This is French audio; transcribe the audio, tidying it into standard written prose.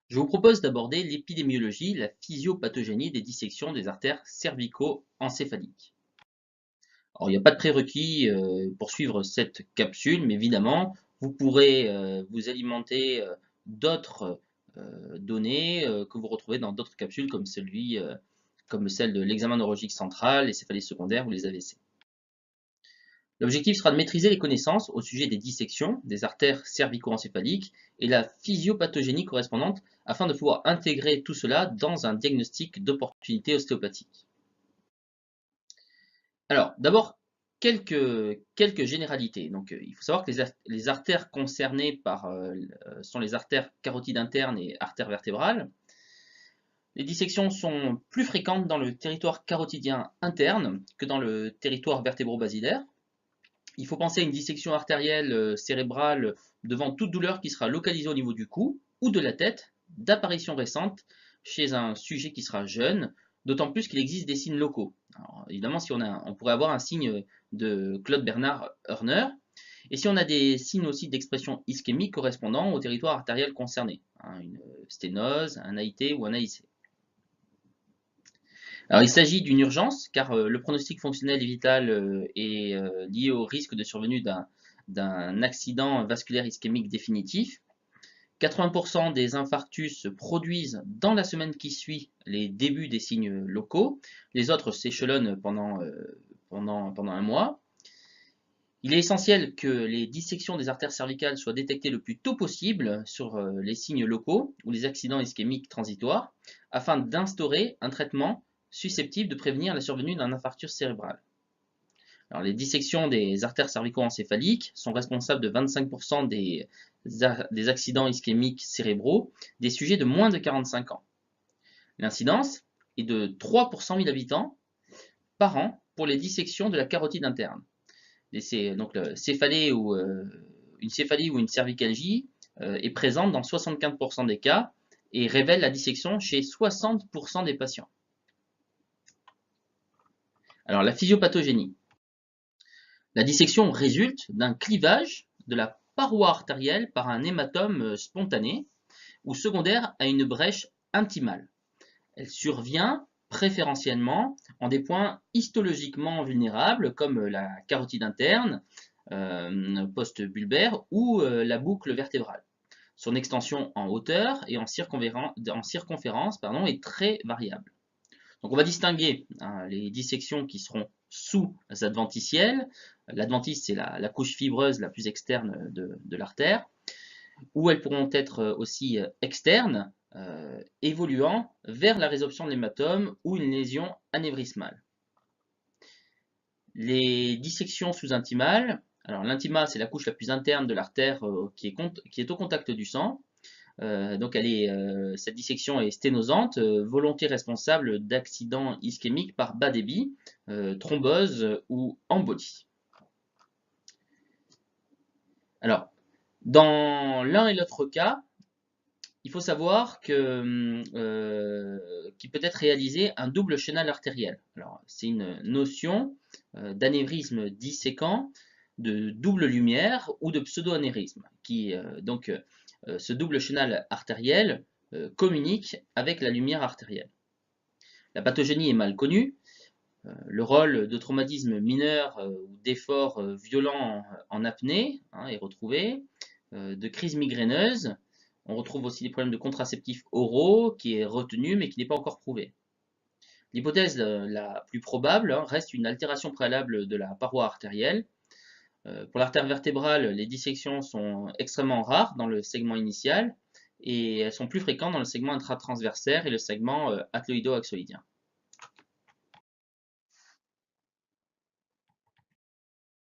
Je vous propose d'aborder l'épidémiologie, la physiopathogénie des dissections des artères cervico-encéphaliques. Alors, il n'y a pas de prérequis pour suivre cette capsule, mais évidemment, vous pourrez vous alimenter d'autres données que vous retrouvez dans d'autres capsules comme celle de l'examen neurologique central, les céphalées secondaires ou les AVC. L'objectif sera de maîtriser les connaissances au sujet des dissections des artères cervico-encéphaliques et la physiopathogénie correspondante afin de pouvoir intégrer tout cela dans un diagnostic d'opportunité ostéopathique. Alors, d'abord, quelques généralités. Donc, il faut savoir que les artères concernées sont les artères carotides internes et artères vertébrales. Les dissections sont plus fréquentes dans le territoire carotidien interne que dans le territoire vertébro-basilaire. Il faut penser à une dissection artérielle cérébrale devant toute douleur qui sera localisée au niveau du cou ou de la tête, d'apparition récente chez un sujet qui sera jeune, d'autant plus qu'il existe des signes locaux. Alors, évidemment, si on pourrait avoir un signe de Claude Bernard Hörner, et si on a des signes aussi d'expression ischémique correspondant au territoire artériel concerné, une sténose, un AIT ou un AIC. Alors, il s'agit d'une urgence car le pronostic fonctionnel et vital est lié au risque de survenue d'un accident vasculaire ischémique définitif. 80% des infarctus se produisent dans la semaine qui suit les débuts des signes locaux. Les autres s'échelonnent pendant un mois. Il est essentiel que les dissections des artères cervicales soient détectées le plus tôt possible sur les signes locaux ou les accidents ischémiques transitoires afin d'instaurer un traitement susceptible de prévenir la survenue d'un infarctus cérébral. Alors, les dissections des artères cervico-encéphaliques sont responsables de 25% des accidents ischémiques cérébraux des sujets de moins de 45 ans. L'incidence est de 3 pour 100 000 habitants par an pour les dissections de la carotide interne. Donc, une céphalée ou une cervicalgie est présente dans 75% des cas et révèle la dissection chez 60% des patients. Alors, la physiopathogénie. La dissection résulte d'un clivage de la paroi artérielle par un hématome spontané ou secondaire à une brèche intimale. Elle survient préférentiellement en des points histologiquement vulnérables comme la carotide interne, post-bulbaire ou la boucle vertébrale. Son extension en hauteur et en circonférence est très variable. Donc on va distinguer les dissections qui seront sous-adventicielles. L'adventice, c'est la couche fibreuse la plus externe de l'artère, ou elles pourront être aussi externes, évoluant vers la résorption de l'hématome ou une lésion anévrismale. Les dissections sous-intimales, alors l'intima, c'est la couche la plus interne de l'artère qui est au contact du sang. Donc cette dissection est sténosante, volonté responsable d'accidents ischémiques par bas débit, thrombose ou embolie. Alors, dans l'un et l'autre cas, il faut savoir qu'il peut être réalisé un double chenal artériel. Alors, c'est une notion d'anévrisme disséquant, de double lumière ou de pseudo-anévrisme, ce double chenal artériel communique avec la lumière artérielle. La pathogénie est mal connue. Le rôle de traumatisme mineur ou d'effort violent en apnée est retrouvé, de crise migraineuse. On retrouve aussi des problèmes de contraceptifs oraux qui est retenu mais qui n'est pas encore prouvé. L'hypothèse la plus probable reste une altération préalable de la paroi artérielle. Pour l'artère vertébrale, les dissections sont extrêmement rares dans le segment initial et elles sont plus fréquentes dans le segment intratransversaire et le segment athéloïdo-axoïdien.